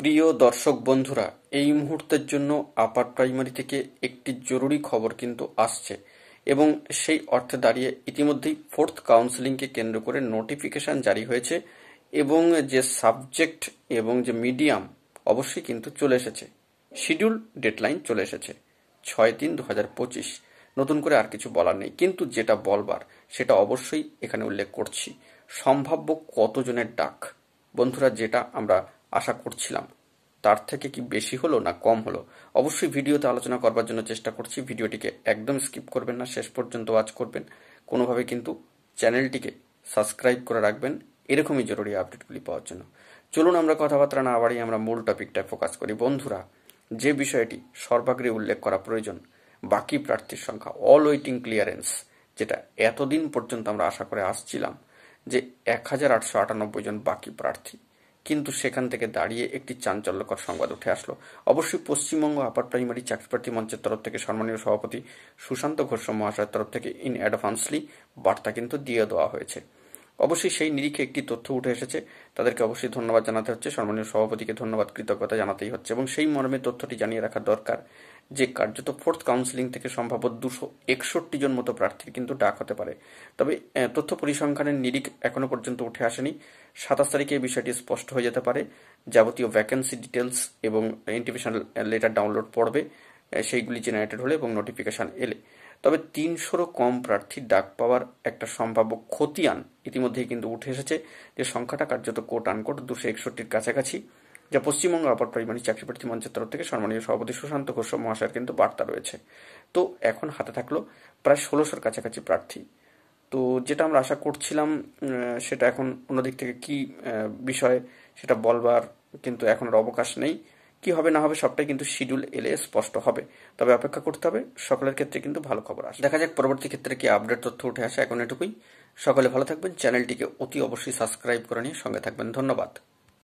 প্রিয় দর্শক বন্ধুরা, এই মুহূর্তের জন্য আপার প্রাইমারি থেকে একটি জরুরি খবর কিন্তু আসছে এবং সেই অর্থে দাঁড়িয়ে ইতিমধ্যেই ফোর্থ কাউন্সেলিংকে কেন্দ্র করে নোটিফিকেশন জারি হয়েছে এবং যে সাবজেক্ট এবং যে মিডিয়াম অবশ্যই কিন্তু চলে এসেছে। শিডিউল ডেডলাইন চলে এসেছে 6/3/2025। নতুন করে আর কিছু বলার নেই, কিন্তু যেটা বলবার সেটা অবশ্যই এখানে উল্লেখ করছি। সম্ভাব্য কতজনের ডাক বন্ধুরা, যেটা আমরা আশা করছিলাম তার থেকে কি বেশি হলো না কম হলো, অবশ্যই ভিডিওতে আলোচনা করবার জন্য চেষ্টা করছি। ভিডিওটিকে একদম স্কিপ করবেন না, শেষ পর্যন্ত ওয়াচ করবেন। কোনোভাবে কিন্তু চ্যানেলটিকে সাবস্ক্রাইব করে রাখবেন এরকমই জরুরি আপডেটগুলি পাওয়ার জন্য। চলুন আমরা কথাবার্তা না বাড়িয়ে আমরা মূল টপিকটায় ফোকাস করি। বন্ধুরা, যে বিষয়টি সর্বাগ্রে উল্লেখ করা প্রয়োজন, বাকি প্রার্থীর সংখ্যা, অল ওয়েটিং ক্লিয়ারেন্স, যেটা এতদিন পর্যন্ত আমরা আশা করে আসছিলাম যে 1898 জন বাকি প্রার্থী, কিন্তু সেখান থেকে দাঁড়িয়ে একটি চাঞ্চল্যকর সংবাদ উঠে আসলো। অবশ্যই পশ্চিমবঙ্গ আপার প্রাইমারি চাকরিপ্রার্থী মঞ্চের তরফ থেকে সম্মানীয় সভাপতি সুশান্ত ঘোষ মহাশয়ের তরফ থেকে ইন অ্যাডভান্সলি বার্তা কিন্তু দিয়ে দেওয়া হয়েছে। অবশ্যই সেই নিরিখে একটি তথ্য উঠে এসেছে, তাদেরকে অবশ্যই ধন্যবাদ জানাতে হচ্ছে, সম্মানীয় সভাপতিকে ধন্যবাদ, কৃতজ্ঞতা জানাতেই হচ্ছে। এবং সেই মর্মে তথ্যটি জানিয়ে রাখা দরকার যে কার্যত ফোর্থ কাউন্সিলিং থেকে সম্ভাব্য 261 জন মতো প্রার্থীর কিন্তু ডাক হতে পারে। তবে তথ্য পরিসংখ্যানের নিরিখ এখনো পর্যন্ত উঠে আসেনি। 27 তারিখে এই বিষয়টি স্পষ্ট হয়ে যেতে পারে। যাবতীয় ভ্যাকেন্সি ডিটেলস এবং ইনভিটেশন লেটার ডাউনলোড পড়বে, সেইগুলি জেনারেটেড হলে এবং নোটিফিকেশন এলে। তবে 300রও কম প্রার্থীর ডাক পাওয়ার একটা সম্ভাব্য খতিয়ান ইতিমধ্যেই কিন্তু উঠে এসেছে, যে সংখ্যাটা কার্যত কোট আনকোট 261-র কাছাকাছি, যা পশ্চিমবঙ্গ আপার প্রাইমারি চাকরিপ্রার্থী মঞ্চের তরফ থেকে সম্মানীয় সভাপতি সুশান্ত ঘোষ মহাশয়ের কিন্তু বার্তা রয়েছে। তো এখন হাতে থাকলো প্রায় 1600-র কাছাকাছি প্রার্থী। তো যেটা আমরা আশা করছিলাম সেটা এখন অন্যদিক থেকে কি বিষয় সেটা বলবার কিন্তু এখন আর অবকাশ নেই। কি হবে না হবে সবটাই কিন্তু শিডিউল এলে স্পষ্ট হবে। তবে অপেক্ষা করতে হবে, সকলের ক্ষেত্রে কিন্তু ভালো খবর আসে। দেখা যাক পরবর্তী ক্ষেত্রে কি আপডেট তথ্য উঠে আসে। এখন এটুকুই, সকলে ভালো থাকবেন, চ্যানেলটিকে অতি অবশ্যই সাবস্ক্রাইব করে নিয়ে সঙ্গে থাকবেন। ধন্যবাদ।